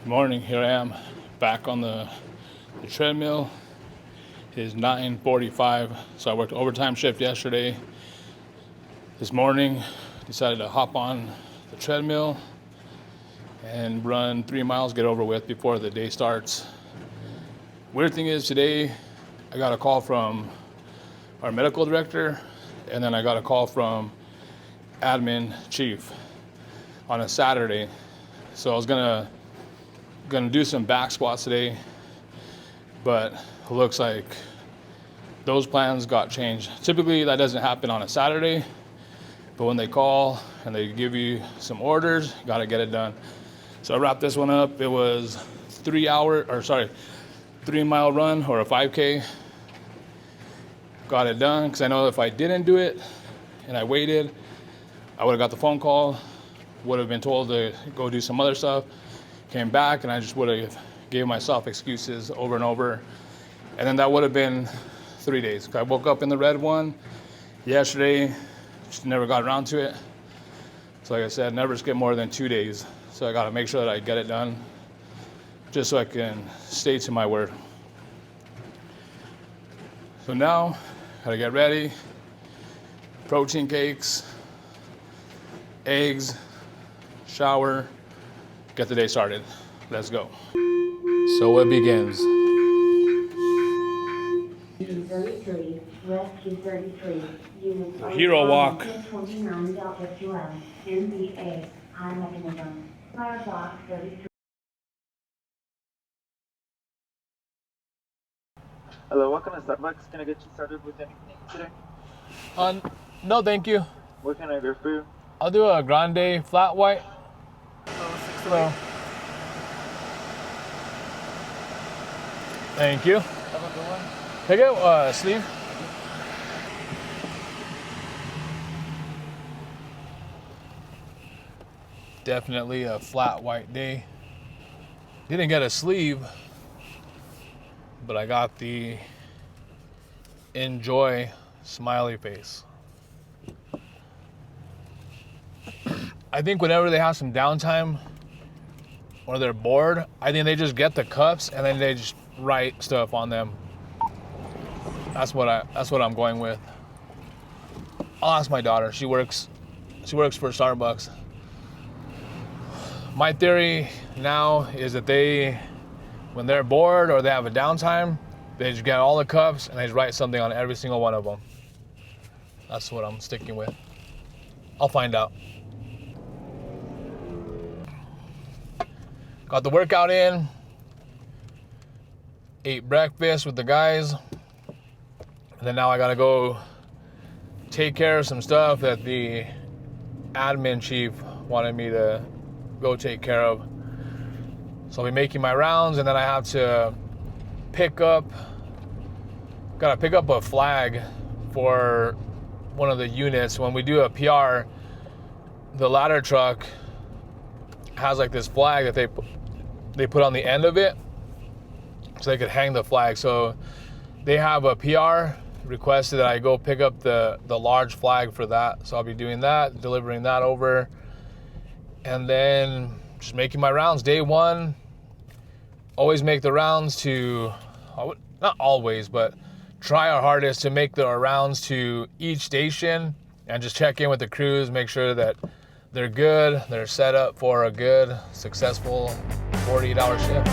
Good morning. Here I am back on the treadmill. It is 9:45, so I worked overtime shift yesterday. This morning, decided to hop on the treadmill and run 3 miles, get over with before the day starts. Weird thing is today, I got a call from our medical director, and then I got a call from admin chief on a Saturday. So I was gonna do some back squats today, but it looks like those plans got changed. Typically that doesn't happen on a Saturday, but when they call and they give you some orders, you gotta get it done. So I wrapped this one up. It was 3 mile run or a 5K. Got it done because I know if I didn't do it and I waited, I would have got the phone call, would have been told to go do some other stuff, came back, and I just would have gave myself excuses over and over. And then that would have been 3 days. I woke up in the red one yesterday, just never got around to it. So like I said, never skip more than 2 days. So I gotta make sure that I get it done just so I can stay to my word. So now, gotta get ready. Protein cakes, eggs, shower, get the day started. Let's go. So it begins. 33, Rescue 33, Unit Hero walk. 29 Delta QL, NBA, high mechanism, Firebox 33. Hello, what kind of Starbucks can I get you started with anything today? No, thank you. What can I do for you? I'll do a grande flat white. Hello. Thank you. Have a good one. Take it, sleeve. Definitely a flat white day. Didn't get a sleeve, but I got the enjoy smiley face. I think whenever they have some downtime or they're bored, I think they just get the cups and then they just write stuff on them. That's what I'm going with. I'll ask my daughter. She works for Starbucks. My theory now is that when they're bored or they have a downtime, they just get all the cups and they just write something on every single one of them. That's what I'm sticking with. I'll find out. Got the workout in, ate breakfast with the guys, and then now I gotta go take care of some stuff that the admin chief wanted me to go take care of. So I'll be making my rounds, and then I have to gotta pick up a flag for one of the units. When we do a PR, the ladder truck has like this flag that they put on the end of it so they could hang the flag. So they have a PR requested that I go pick up the large flag for that. So I'll be doing that, delivering that over, and then just making my rounds. Day one, always make the rounds to, not always, but try our hardest to make the rounds to each station and just check in with the crews, make sure that they're good, they're set up for a good, successful 48-hour shift.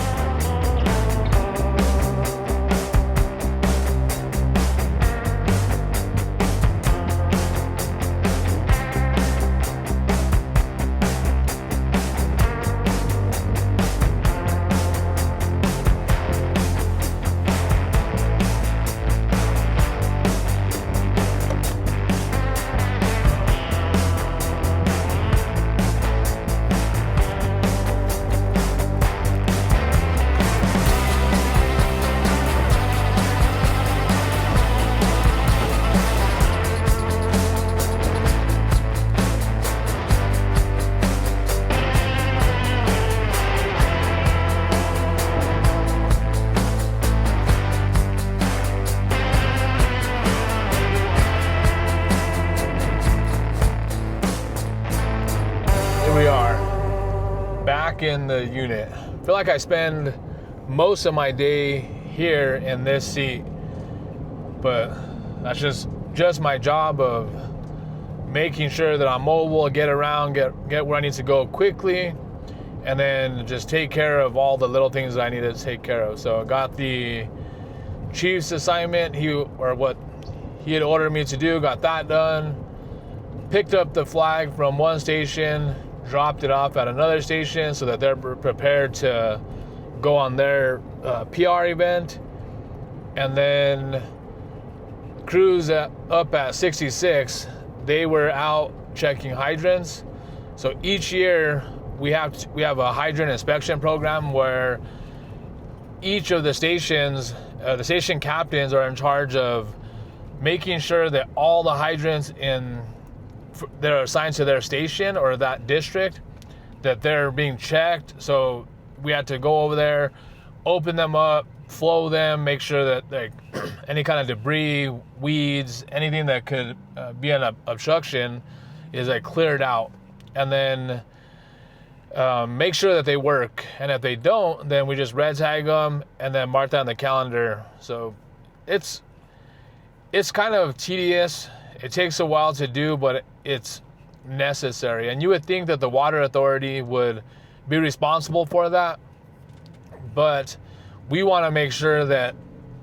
unit. I feel like I spend most of my day here in this seat, but that's just my job of making sure that I'm mobile, get around, get where I need to go quickly, and then just take care of all the little things that I need to take care of. So I got the chief's assignment, what he had ordered me to do, got that done. Picked up the flag from one station, dropped it off at another station so that they're prepared to go on their PR event. And then crews up at 66, they were out checking hydrants. So each year we have a hydrant inspection program where each of the stations, the station captains are in charge of making sure that all the hydrants that are assigned to their station or that district, that they're being checked. So we had to go over there, open them up, flow them, make sure that like any kind of debris, weeds, anything that could be an obstruction is like cleared out, and then make sure that they work. And if they don't, then we just red tag them and then mark that on the calendar. So it's kind of tedious. It takes a while to do, but it's necessary. And you would think that the water authority would be responsible for that, but we want to make sure that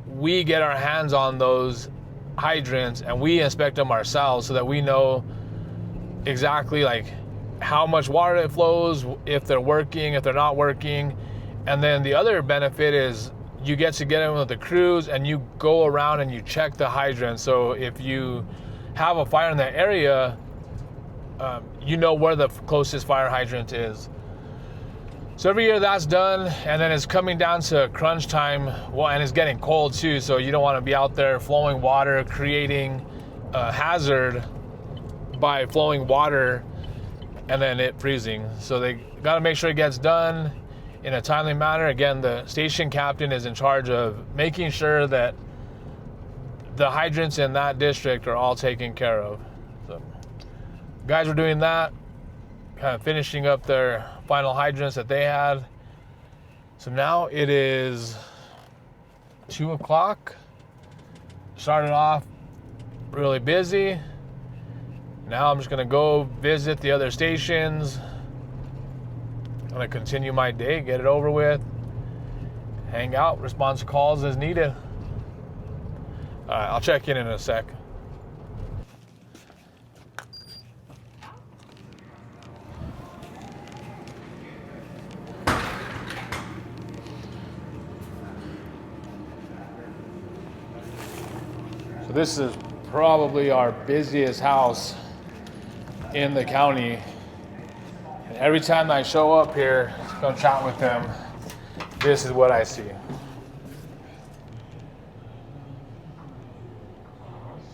we get our hands on those hydrants and we inspect them ourselves so that we know exactly like how much water it flows, if they're working, if they're not working. And then the other benefit is you get to get in with the crews and you go around and you check the hydrants. So if you have a fire in that area, you know where the closest fire hydrant is. So every year that's done, and then it's coming down to crunch time. Well, and it's getting cold too, so you don't want to be out there flowing water, creating a hazard by flowing water and then it freezing. So they got to make sure it gets done in a timely manner. Again, the station captain is in charge of making sure that the hydrants in that district are all taken care of. So guys are doing that, kind of finishing up their final hydrants that they had. So now it is 2 o'clock. Started off really busy. Now I'm just gonna go visit the other stations. I'm gonna continue my day, get it over with, hang out, respond to calls as needed. All right, I'll check in a sec. So this is probably our busiest house in the county. And every time I show up here to come chat with them, this is what I see.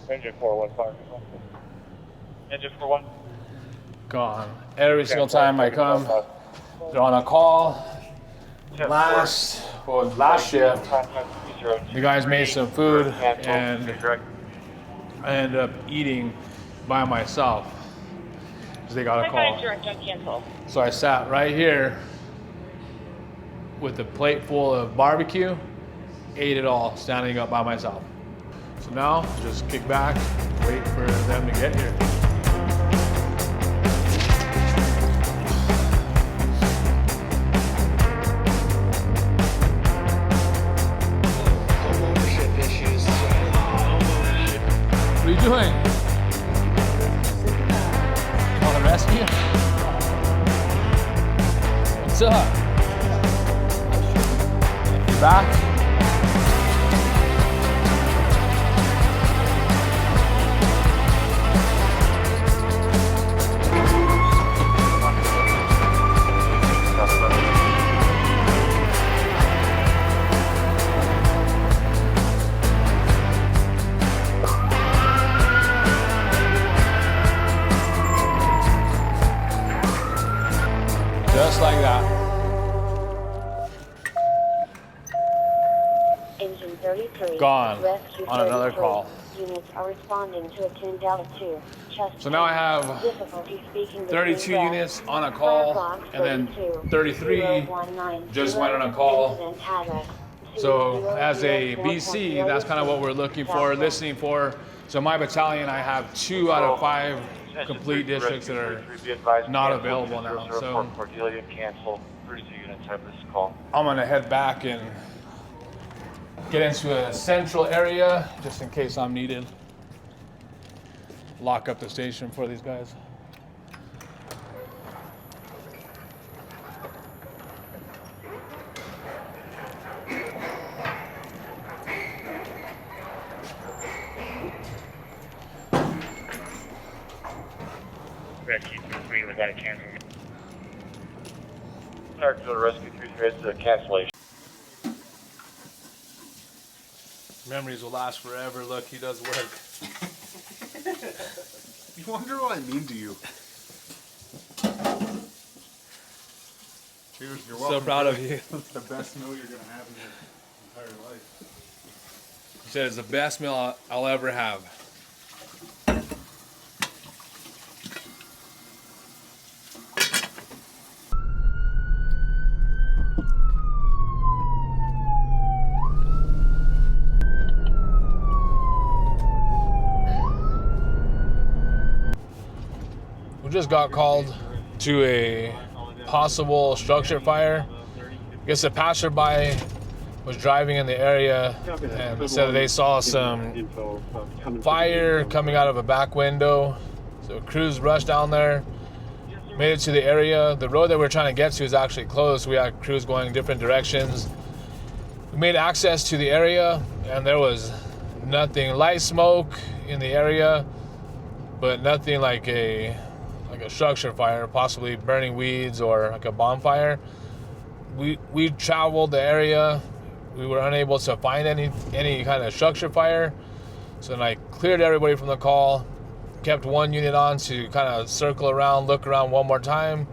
Engine 415. Engine 41. Gone. Every single time I come, they're on a call. Last shift, the guys made some food and I ended up eating by myself because they got a call. So I sat right here with a plate full of barbecue, ate it all standing up by myself. So now just kick back, wait for them to get here. What are you doing? Want to rescue? What's up? You back? Just like that. Engine 33. Gone Rescue on another 33. call. Units are responding to a Tune Delta 2. Chest So now I have difficulty speaking between 32 breaths. units on a call, Firefox and then 32, 33 019, just went on a call. Incident address. So as a 200.0 BC, that's kind of what we're looking for, listening for. So my battalion, I have 2 out of 5 complete districts that are not available now. So Cordelia, cancel. 32 units have this call. I'm gonna head back and get into a central area just in case I'm needed. Lock up the station for these guys. Red Key 3, we got a cancel. Start to the rescue 33, it's a cancellation. Memories will last forever. Look, he does work. You wonder what I mean to you. Cheers, you're welcome. So proud of you. It's the best meal you're going to have in your entire life. He said it's the best meal I'll ever have. We just got called to a possible structure fire. I guess a passerby was driving in the area and said that they saw some fire coming out of a back window. So crews rushed down there, made it to the area. The road that we're trying to get to is actually closed. We had crews going different directions. We made access to the area and there was nothing, light smoke in the area, but nothing like a structure fire, possibly burning weeds or like a bonfire. We traveled the area. We were unable to find any kind of structure fire. So then I cleared everybody from the call, kept one unit on to kind of circle around, look around one more time.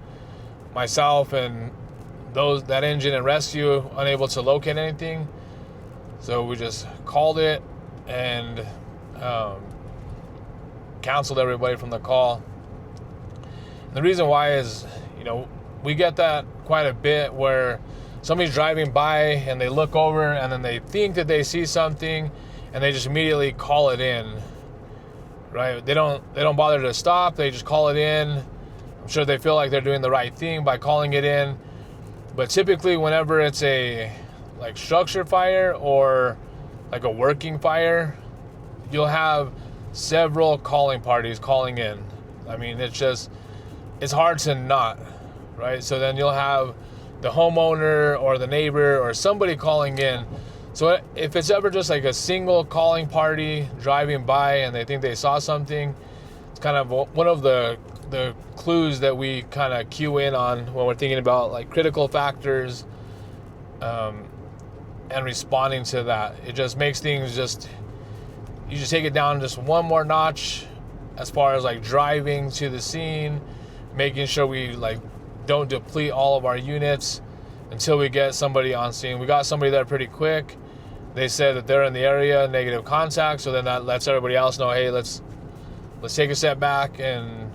Myself and that engine and rescue unable to locate anything. So we just called it and canceled everybody from the call. The reason why is, we get that quite a bit where somebody's driving by and they look over and then they think that they see something and they just immediately call it in, right? They don't bother to stop. They just call it in. I'm sure they feel like they're doing the right thing by calling it in. But typically whenever it's a like structure fire or like a working fire, you'll have several calling parties calling in. I mean, it's hard to not, right? So then you'll have the homeowner or the neighbor or somebody calling in. So if it's ever just like a single calling party driving by and they think they saw something, it's kind of one of the clues that we kind of cue in on when we're thinking about like critical factors and responding to that. It just makes things you just take it down just one more notch as far as like driving to the scene, making sure we like don't deplete all of our units until we get somebody on scene. We got somebody there pretty quick. They said that they're in the area, negative contact, so then that lets everybody else know, hey, let's take a step back and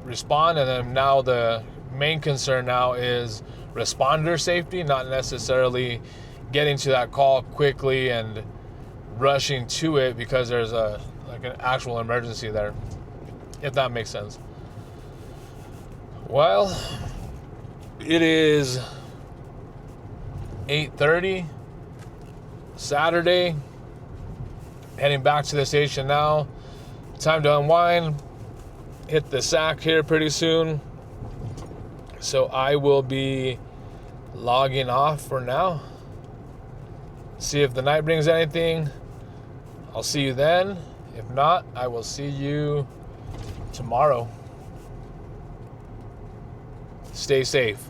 respond. And then now the main concern now is responder safety, not necessarily getting to that call quickly and rushing to it because there's an actual emergency there, if that makes sense. Well, it is 8:30 Saturday, heading back to the station now. Time to unwind, hit the sack here pretty soon. So I will be logging off for now. See if the night brings anything. I'll see you then. If not, I will see you tomorrow. Stay safe.